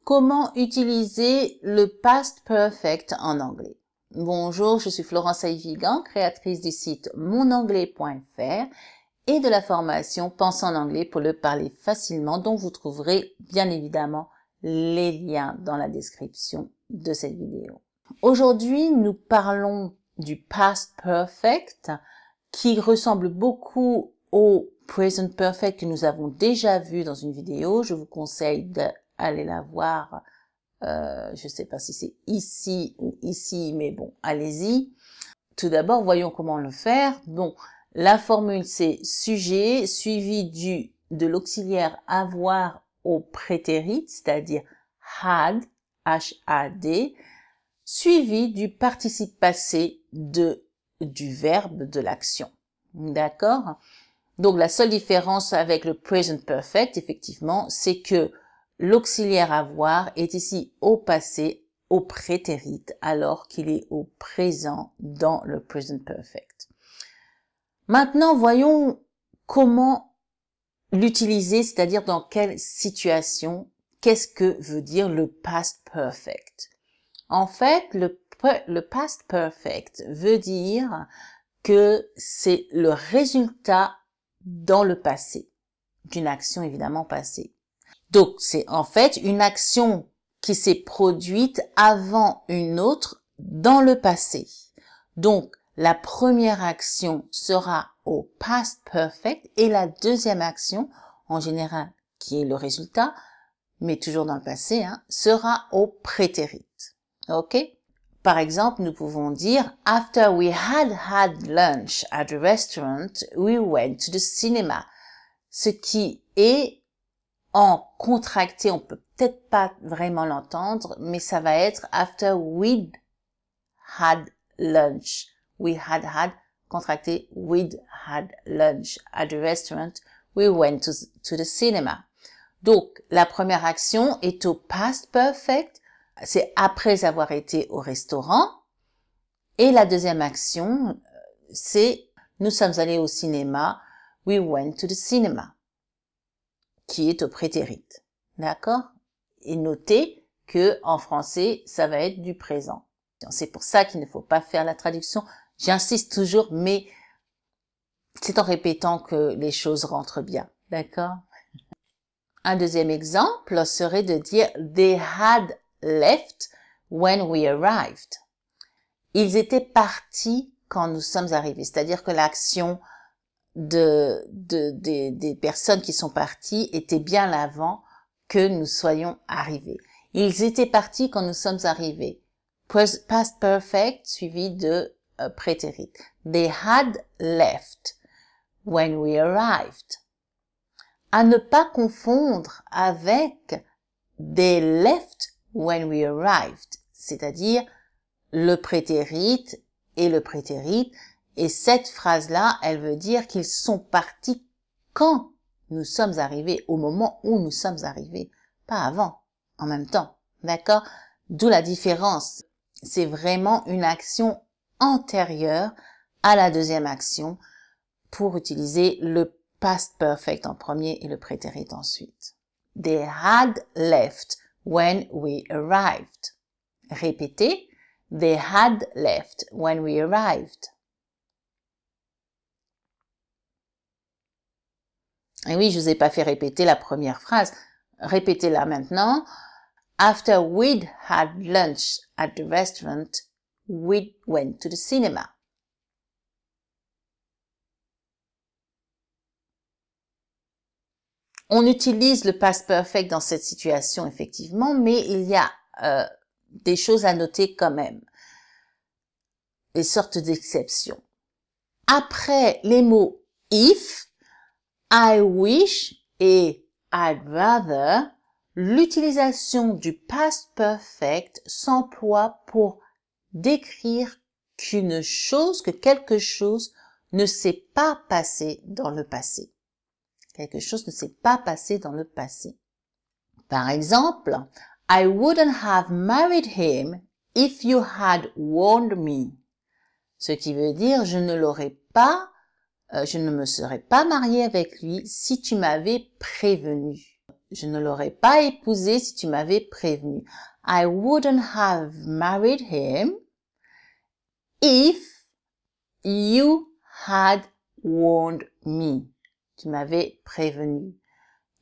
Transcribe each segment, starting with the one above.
Comment utiliser le past perfect en anglais? Bonjour, je suis Florence Ayvigan, créatrice du site monanglais.fr et de la formation Pense en anglais pour le parler facilement, dont vous trouverez bien évidemment les liens dans la description de cette vidéo. Aujourd'hui, nous parlons du past perfect qui ressemble beaucoup au present perfect que nous avons déjà vu dans une vidéo. Je vous conseille d'aller la voir. Je ne sais pas si c'est ici ou ici, mais bon, allez-y. Tout d'abord, voyons comment le faire. Bon, la formule, c'est sujet suivi de l'auxiliaire avoir au prétérit, c'est-à-dire had, H-A-D, suivi du participe passé du verbe de l'action. D'accord? Donc, la seule différence avec le present perfect, effectivement, c'est que l'auxiliaire avoir est ici au passé, au prétérit, alors qu'il est au présent dans le present perfect. Maintenant, voyons comment l'utiliser, c'est-à-dire dans quelle situation, qu'est-ce que veut dire le past perfect. En fait, le past perfect veut dire que c'est le résultat dans le passé, d'une action évidemment passée. Donc, c'est en fait une action qui s'est produite avant une autre dans le passé. Donc, la première action sera au past perfect et la deuxième action, en général, qui est le résultat, mais toujours dans le passé, sera au prétérit. OK? Par exemple, nous pouvons dire « After we had lunch at the restaurant, we went to the cinema ». Ce qui est en contracté, on peut peut-être pas vraiment l'entendre, mais ça va être « After we'd had lunch ». We had contracté, we'd had lunch at the restaurant, we went to the cinema. Donc, la première action est au past perfect, c'est après avoir été au restaurant. Et la deuxième action, c'est nous sommes allés au cinéma, we went to the cinema, qui est au prétérit. D'accord? Et notez que en français, ça va être du présent. C'est pour ça qu'il ne faut pas faire la traduction. J'insiste toujours, mais c'est en répétant que les choses rentrent bien. D'accord? Un deuxième exemple serait de dire they had left when we arrived. Ils étaient partis quand nous sommes arrivés. C'est-à-dire que l'action des personnes qui sont parties était bien avant que nous soyons arrivés. Ils étaient partis quand nous sommes arrivés. Past perfect suivi de prétérit. They had left when we arrived. À ne pas confondre avec they left when we arrived, c'est-à-dire le prétérit et le prétérit. Et cette phrase-là, elle veut dire qu'ils sont partis quand nous sommes arrivés, au moment où nous sommes arrivés, pas avant, en même temps. D'accord? D'où la différence. C'est vraiment une action antérieure à la deuxième action pour utiliser le past perfect en premier et le prétérit ensuite. They had left when we arrived. Répétez. They had left when we arrived. Et oui, je vous ai pas fait répéter la première phrase. Répétez-la maintenant. After we'd had lunch at the restaurant, we went to the cinema. On utilise le past perfect dans cette situation, effectivement, mais il y a des choses à noter quand même. Des sortes d'exceptions. Après les mots if, I wish et I'd rather, l'utilisation du past perfect s'emploie pour décrire que quelque chose ne s'est pas passé dans le passé. Quelque chose ne s'est pas passé dans le passé. Par exemple, I wouldn't have married him if you had warned me. Ce qui veut dire, je ne me serais pas mariée avec lui si tu m'avais prévenu. Je ne l'aurais pas épousé si tu m'avais prévenu. I wouldn't have married him if you had warned me. Tu m'avais prévenu.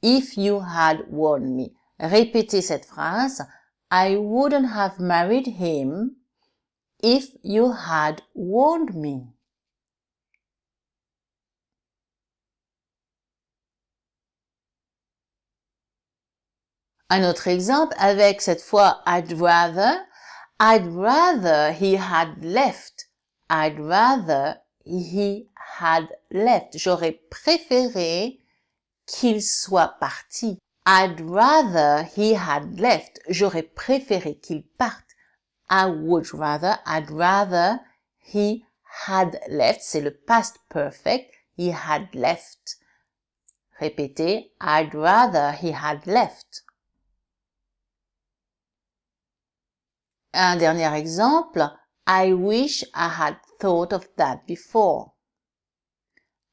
If you had warned me. Répétez cette phrase. I wouldn't have married him if you had warned me. Un autre exemple avec cette fois I'd rather. I'd rather he had left. I'd rather he had left. J'aurais préféré qu'il soit parti. I'd rather he had left. J'aurais préféré qu'il parte. I would rather, I'd rather he had left. C'est le past perfect. He had left. Répétez. I'd rather he had left. Un dernier exemple. I wish I had thought of that before.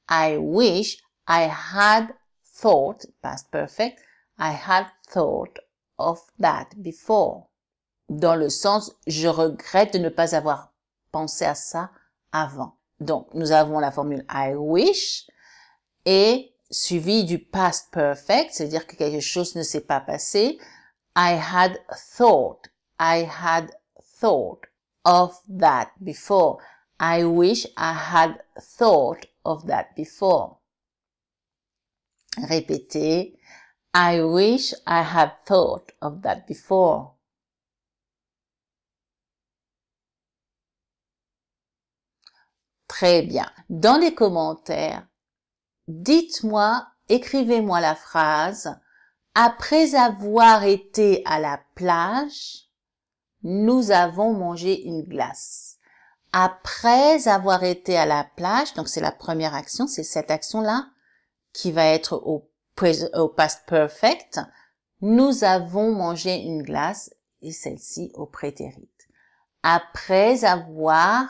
I wish I had thought, past perfect, I had thought of that before. Dans le sens, je regrette de ne pas avoir pensé à ça avant. Donc, nous avons la formule I wish et suivi du past perfect, c'est-à-dire que quelque chose ne s'est pas passé. I had thought of that before. I wish I had thought of that before. Répétez. I wish I had thought of that before. Très bien. Dans les commentaires, dites-moi, écrivez-moi la phrase « Après avoir été à la plage, nous avons mangé une glace. » Après avoir été à la plage, donc c'est la première action, c'est cette action-là qui va être au past perfect. Nous avons mangé une glace et celle-ci au prétérit. Après avoir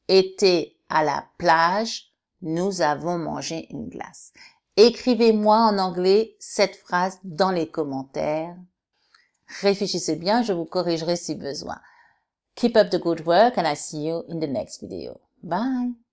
été à la plage, nous avons mangé une glace. Écrivez-moi en anglais cette phrase dans les commentaires. Réfléchissez bien, je vous corrigerai si besoin. Keep up the good work and I see you in the next video. Bye!